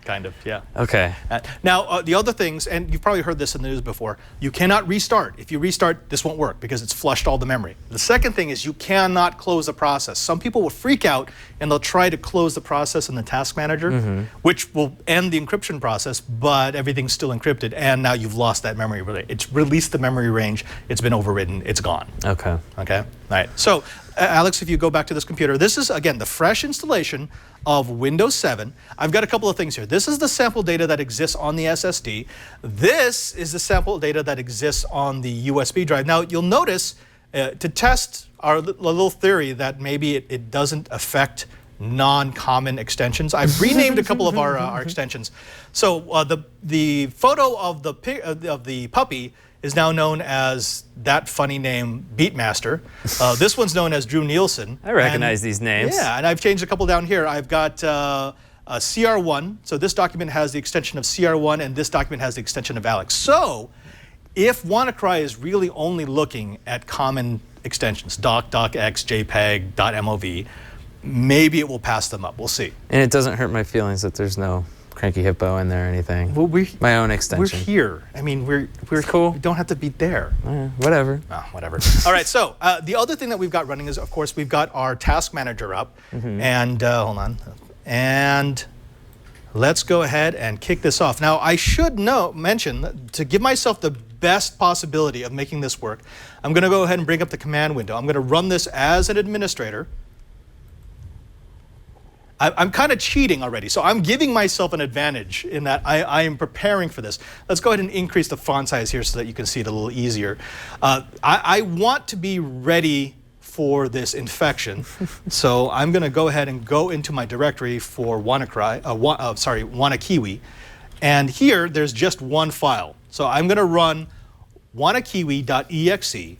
Kind of, yeah. Okay. Now, the other things, and you've probably heard this in the news before, you cannot restart. If you restart, this won't work because it's flushed all the memory. The second thing is you cannot close the process. Some people will freak out and they'll try to close the process in the task manager, which will end the encryption process, but everything's still encrypted, and now you've lost that memory. It's released the memory range, it's been overwritten, it's gone. Okay. Okay? All right. So, Alex, if you go back to this computer, this is, again, the fresh installation of Windows 7. I've got a couple of things here. This is the sample data that exists on the SSD. This is the sample data that exists on the USB drive. Now, you'll notice, to test our little theory that maybe it doesn't affect non-common extensions, I've renamed a couple of our extensions. So the photo of the puppy is now known as that funny name Beatmaster. This one's known as Drew Nielsen. I recognize these names. Yeah, and I've changed a couple down here. I've got CR1. So this document has the extension of CR1, and this document has the extension of Alex. So if WanaCry is really only looking at common extensions, doc, docx, jpeg, .mov, maybe it will pass them up. We'll see. And it doesn't hurt my feelings that there's no Cranky Hippo in there or anything. Well, my own extension. We're here. I mean, we're cool. We don't have to be there. Whatever. Oh, whatever. All right. So the other thing that we've got running is, of course, we've got our task manager up. And hold on. And let's go ahead and kick this off. Now, I should mention to give myself the best possibility of making this work, I'm going to go ahead and bring up the command window. I'm going to run this as an administrator. I'm kind of cheating already, so I'm giving myself an advantage in that I am preparing for this. Let's go ahead and increase the font size here so that you can see it a little easier. I want to be ready for this infection, so I'm going to go ahead and go into my directory for WanaKiwi, and here there's just one file. So I'm going to run WanaKiwi.exe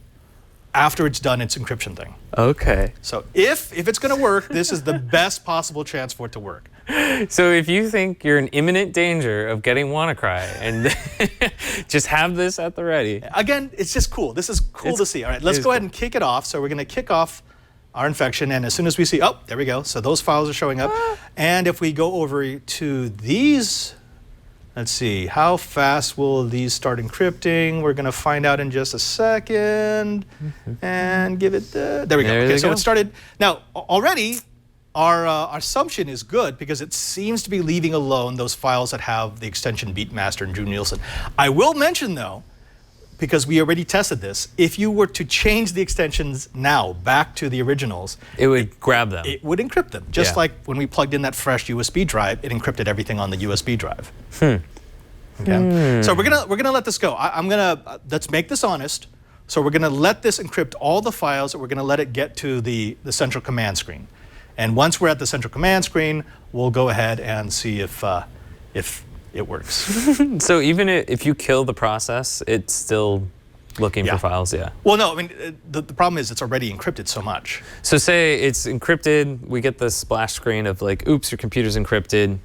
after it's done its encryption thing. Okay. So if it's going to work, this is the best possible chance for it to work. So if you think you're in imminent danger of getting WanaCry, and just have this at the ready. Again, it's just cool. This is cool to see. All right, let's go ahead and kick it off. So we're going to kick off our infection, and as soon as we see, oh, there we go. So those files are showing up. And if we go over to these, let's see, how fast will these start encrypting? We're going to find out in just a second. And give it the, there we go. Okay, so it started. Now, already, our assumption is good because it seems to be leaving alone those files that have the extension Beatmaster and Drew Nielsen. I will mention, though, because we already tested this, if you were to change the extensions now back to the originals, it would grab them. It would encrypt them. Just like when we plugged in that fresh USB drive, it encrypted everything on the USB drive. Okay. So we're gonna let this go. Let's make this honest. So we're gonna let this encrypt all the files, and we're gonna let it get to the central command screen. And once we're at the central command screen, we'll go ahead and see if it works. So even if you kill the process, it's still looking for files, Well, no, I mean, the problem is it's already encrypted so much. So say it's encrypted, we get the splash screen of like, oops, your computer's encrypted.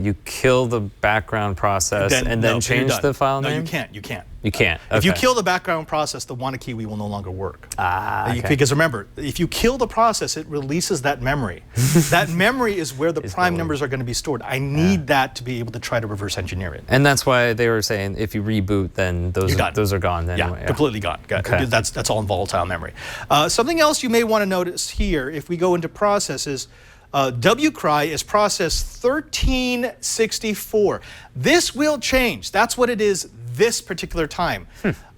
You kill the background process and then change the file name? No, you can't. You can't. If you kill the background process, the WanaKiwi will no longer work. Okay. Because remember, if you kill the process, it releases that memory. That memory is where the prime numbers are going to be stored. I need that to be able to try to reverse engineer it. And that's why they were saying if you reboot, then those are gone. Anyway. Completely gone. Okay. That's all in volatile memory. Something else you may want to notice here, if we go into processes, WCry is process 1364. This will change. That's what it is this particular time.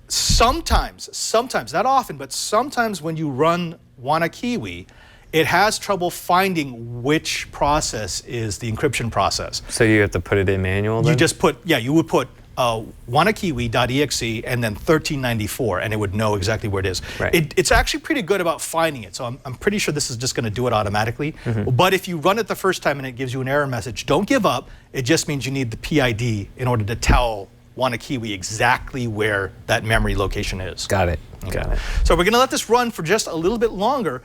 Sometimes, not often, but sometimes when you run WanaKiwi, it has trouble finding which process is the encryption process. So you have to put it in manual then? You just put, you would put WanaKiwi.exe and then 1394, and it would know exactly where it is. Right. It's actually pretty good about finding it, so I'm pretty sure this is just going to do it automatically. But if you run it the first time and it gives you an error message, don't give up. It just means you need the PID in order to tell WanaKiwi exactly where that memory location is. Got it. Okay. Got it. So we're going to let this run for just a little bit longer.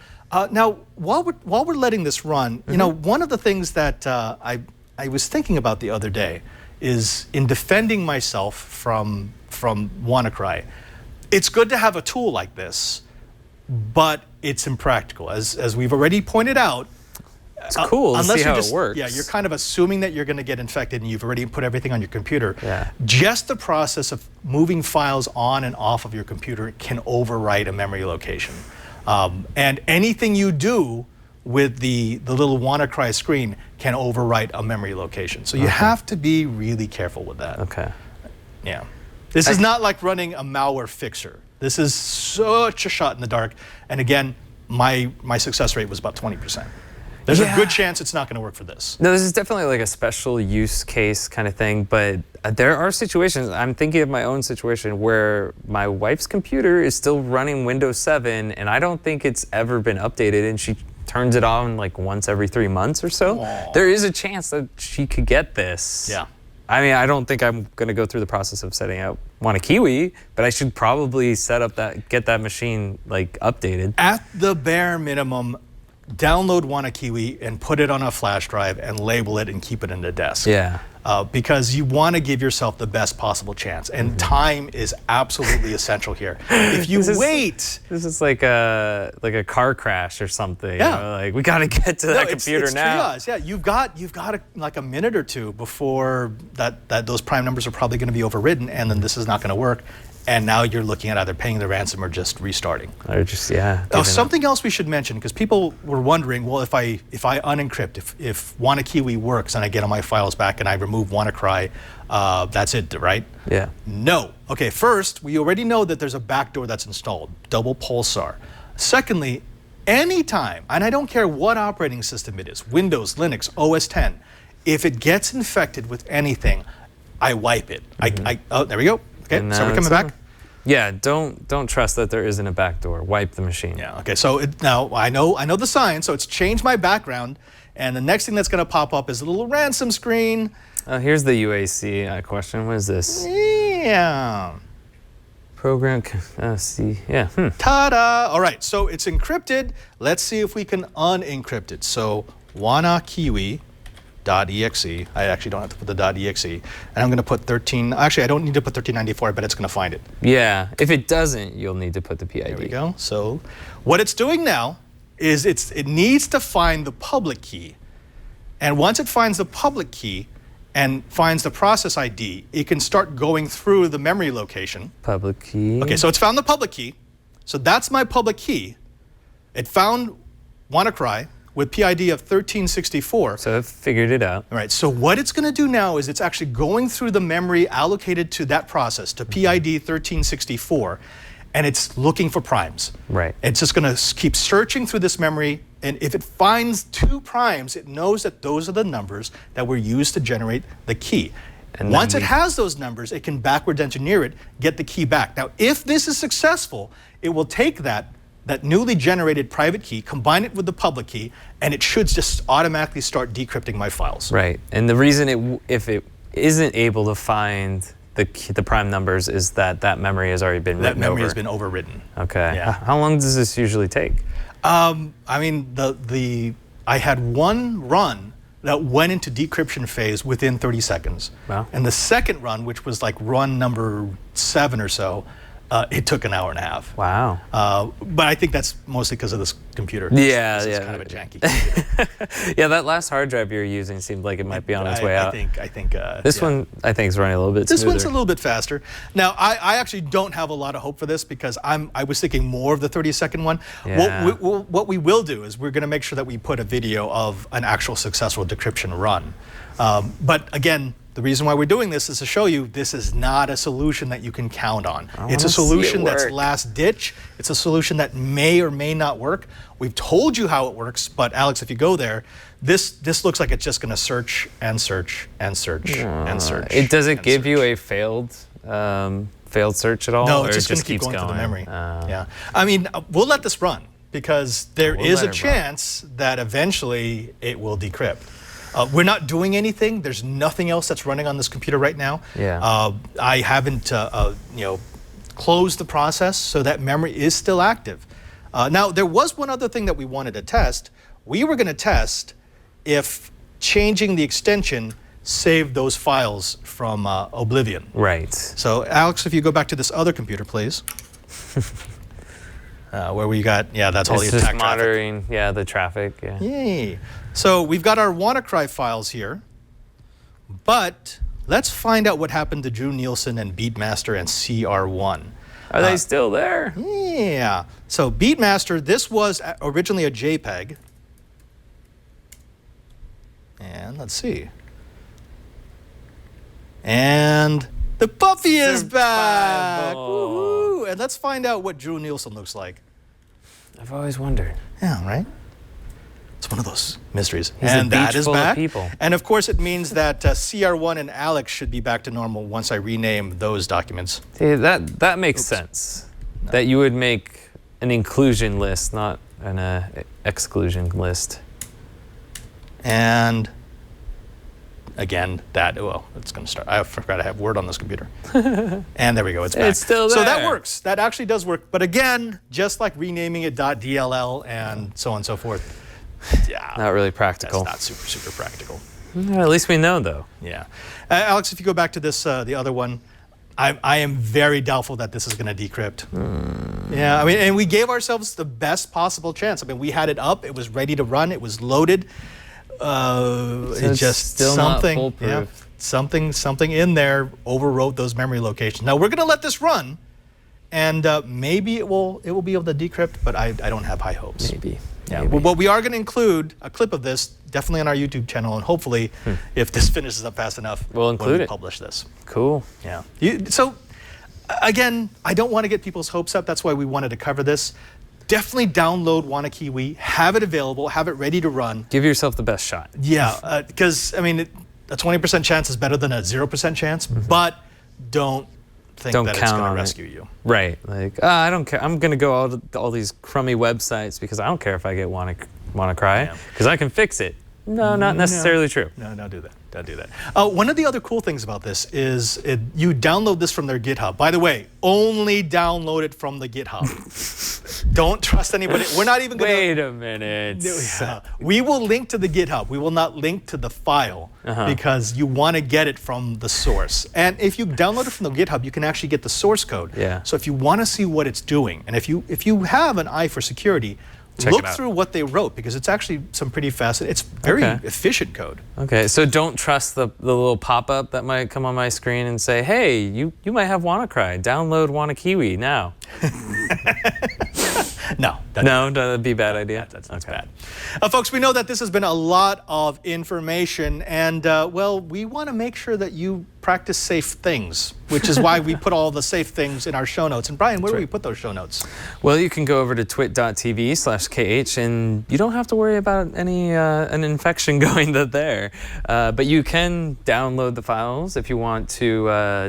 Now, while we're letting this run, you know, one of the things that I was thinking about the other day is in defending myself from WannaCry. It's good to have a tool like this, but it's impractical. As we've already pointed out, it's cool to see how it works. Yeah, you're kind of assuming that you're going to get infected and you've already put everything on your computer. Yeah. Just the process of moving files on and off of your computer can overwrite a memory location. And anything you do with the little WanaCry screen can overwrite a memory location. So you have to be really careful with that. Okay. Yeah. This is not like running a malware fixer. This is such a shot in the dark. And again, my success rate was about 20%. There's a good chance it's not going to work for this. No, this is definitely like a special use case kind of thing, but there are situations, I'm thinking of my own situation, where my wife's computer is still running Windows 7, and I don't think it's ever been updated, and she turns it on like once every 3 months or so. Aww. There is a chance that she could get this. Yeah. I mean, I don't think I'm going to go through the process of setting up WanaKiwi, but I should probably get that machine like updated. At the bare minimum, download WanaKiwi and put it on a flash drive and label it and keep it in the desk. Yeah. because you want to give yourself the best possible chance, and time is absolutely essential here. If you wait, this is like a car crash or something. Yeah. You know, like we got to get to that computer it's now. Triage. Yeah, you've got like a minute or two before that those prime numbers are probably going to be overridden, and then this is not going to work. And now you're looking at either paying the ransom or just restarting. Or just Something else we should mention, because people were wondering, well, if I unencrypt, if WanaKewi works and I get all my files back and I remove WannaCry, that's it, right? Yeah. No. Okay. First, we already know that there's a backdoor that's installed, double pulsar. Secondly, anytime, and I don't care what operating system it is, Windows, Linux, OS 10, if it gets infected with anything, I wipe it. Oh, there we go. Okay, so we're coming back. Yeah, don't trust that there isn't a backdoor. Wipe the machine. Yeah. Okay. So now I know the science. So it's changed my background, and the next thing that's going to pop up is a little ransom screen. Here's the UAC question. What is this? Yeah. Program. See. Yeah. Ta-da! All right. So it's encrypted. Let's see if we can unencrypt it. So WanaKewi.exe. I actually don't have to put the .exe. And I'm going to put 13. Actually, I don't need to put 1394. I bet it's going to find it. Yeah. If it doesn't, you'll need to put the PID. There we go. So what it's doing now is it needs to find the public key. And once it finds the public key and finds the process ID, it can start going through the memory location. Public key. Okay, so it's found the public key. So that's my public key. It found WannaCry with PID of 1364. So it figured it out. All right, so what it's going to do now is it's actually going through the memory allocated to that process, to PID 1364, and it's looking for primes. Right. It's just going to keep searching through this memory, and if it finds 2 primes, it knows that those are the numbers that were used to generate the key. And once it has those numbers, it can backwards engineer it, get the key back. Now, if this is successful, it will take that newly generated private key, combine it with the public key, and it should just automatically start decrypting my files. Right. And the reason if it isn't able to find the prime numbers is that memory has already been written over. That memory has been overwritten. Okay. Yeah. How long does this usually take? I mean, I had one run that went into decryption phase within 30 seconds. Wow. And the second run, which was like run number 7 or so, it took an hour and a half. Wow. But I think that's mostly because of this computer. Yeah, this yeah. is kind of a janky computer. Yeah, that last hard drive you're using seemed like it might be on its way out. I think. This one, I think, is running a little bit smoother. This one's a little bit faster. Now, I actually don't have a lot of hope for this because I was thinking more of the 30-second one. Yeah. What we will do is we're going to make sure that we put a video of an actual successful decryption run. But again, the reason why we're doing this is to show you this is not a solution that you can count on. It's a solution that's last ditch. It's a solution that may or may not work. We've told you how it works, but Alex, if you go there, this looks like it's just going to search and search and search and search. Does it give you a failed search at all? No, or it's just going to keep going through the memory. Yeah, I mean, we'll let this run because there is a chance that eventually it will decrypt. We're not doing anything. There's nothing else that's running on this computer right now. Yeah. I haven't, closed the process, so that memory is still active. Now, there was one other thing that we wanted to test. We were going to test if changing the extension saved those files from oblivion. Right. So, Alex, if you go back to this other computer, please. Where we got, that's all the attack traffic. Monitoring, the traffic, Yay. So we've got our WannaCry files here, but let's find out what happened to Drew Nielsen and Beatmaster and CR1. Are they still there? Yeah. So Beatmaster, this was originally a JPEG. And let's see. And the puppy is back! Woohoo! And let's find out what Drew Nielsen looks like. I've always wondered. Yeah, right? It's one of those mysteries. He's and a that beach is full of back. people. And of course, it means that CR1 and Alex should be back to normal once I rename those documents. See, that makes sense. No. That you would make an inclusion list, not an exclusion list. And again, it's going to start. I forgot I have Word on this computer. And there we go, it's back. It's still there. So that works. That actually does work. But again, just like renaming it .dll and so on and so forth. Yeah. Not really practical. That's not super practical. At least we know, though. Yeah. Alex, if you go back to this, the other one, I am very doubtful that this is going to decrypt. Yeah, I mean, and we gave ourselves the best possible chance. I mean, we had it up, it was ready to run, it was loaded. It's just still something, not foolproof. something in there overwrote those memory locations. Now we're going to let this run, and maybe it will be able to decrypt, but I don't have high hopes. Maybe. Yeah. Maybe. Well, we are going to include a clip of this definitely on our YouTube channel, and hopefully, if this finishes up fast enough, we'll include it. Publish this. Cool. Yeah. So, again, I don't want to get people's hopes up. That's why we wanted to cover this. Definitely download WanaKey, have it available, have it ready to run. Give yourself the best shot. Yeah, because I mean, a 20% chance is better than a 0% chance, but don't think that it's going to rescue you. Right. Like, I don't care. I'm going to go all these crummy websites because I don't care if I get WannaCry because I can fix it. No, not necessarily true. No, don't do that. Don't do that. One of the other cool things about this is you download this from their GitHub. By the way, only download it from the GitHub. Don't trust anybody. We're not even going to... Wait a minute. We will link to the GitHub. We will not link to the file because you want to get it from the source. And if you download it from the GitHub, you can actually get the source code. Yeah. So if you want to see what it's doing, and if you have an eye for security, look through what they wrote because it's actually some pretty fascinating. It's very efficient code. Okay, so don't trust the little pop-up that might come on my screen and say, hey, you might have WanaCry. Download WanaKiwi now. No. That'd be a bad idea. That's bad. Folks, we know that this has been a lot of information, and, well, we want to make sure that you practice safe things, which is why we put all the safe things in our show notes. And Brian, where do we put those show notes? Well, you can go over to twit.tv/KH, and you don't have to worry about any an infection going there. But you can download the files if you want to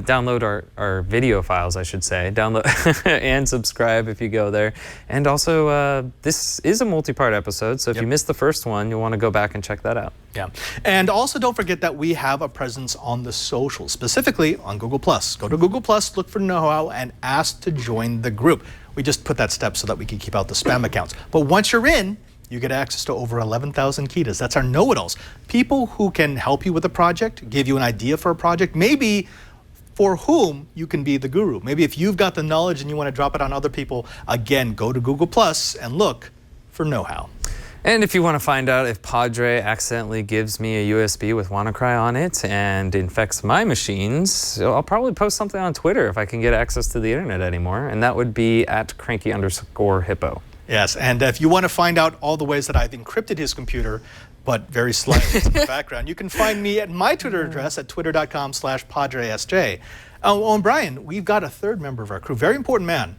download our video files, I should say. Download and subscribe if you go there. And also, this is a multi-part episode, so if you missed the first one, you'll want to go back and check that out. Yeah. And also don't forget that we have a presence on the socials, specifically on Google+. Go to Google+, look for know-how, and ask to join the group. We just put that step so that we can keep out the spam accounts. But once you're in, you get access to over 11,000 Kitas. That's our know-it-alls. People who can help you with a project, give you an idea for a project, maybe for whom you can be the guru. Maybe if you've got the knowledge and you want to drop it on other people, again, go to Google+ and look for know-how. And if you want to find out if Padre accidentally gives me a USB with WanaCry on it and infects my machines, I'll probably post something on Twitter if I can get access to the internet anymore, and that would be at @cranky_hippo. Yes, and if you want to find out all the ways that I've encrypted his computer, but very slightly in the background, you can find me at my Twitter address at twitter.com/PadreSJ. Oh, and Brian, we've got a third member of our crew, very important man.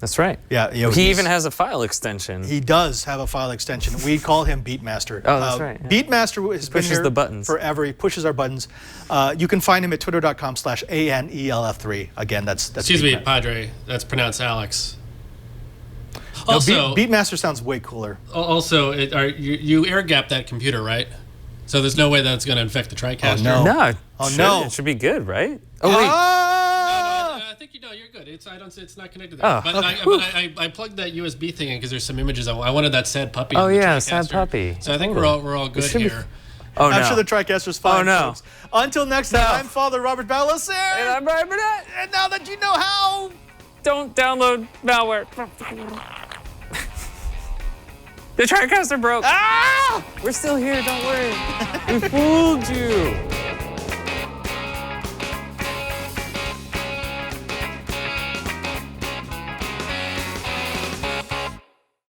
That's right. Yeah, he even has a file extension. He does have a file extension. We call him Beatmaster. Oh, that's right. Yeah. Beatmaster has been here the buttons forever. He pushes our buttons. You can find him at twitter.com/ANELF3. Again, that's Excuse me, Padre. That's pronounced Alex. No, Also, Beatmaster sounds way cooler. Also, you air gapped that computer, right? So there's no way that's going to infect the TriCaster. No. No. It should be good, right? Oh wait. I think you're good. It's not connected there. But I plugged that USB thing in because there's some images. I wanted that sad puppy. Oh yeah, sad puppy. So I think we're all good here. Oh no. I'm sure the TriCaster's fine. Oh no. Folks. Until next time, I'm Father Robert Ballasser. And I'm Brian Burnett. And now that you know how, don't download malware. The TriCaster broke. Ah! We're still here, don't worry. We fooled you.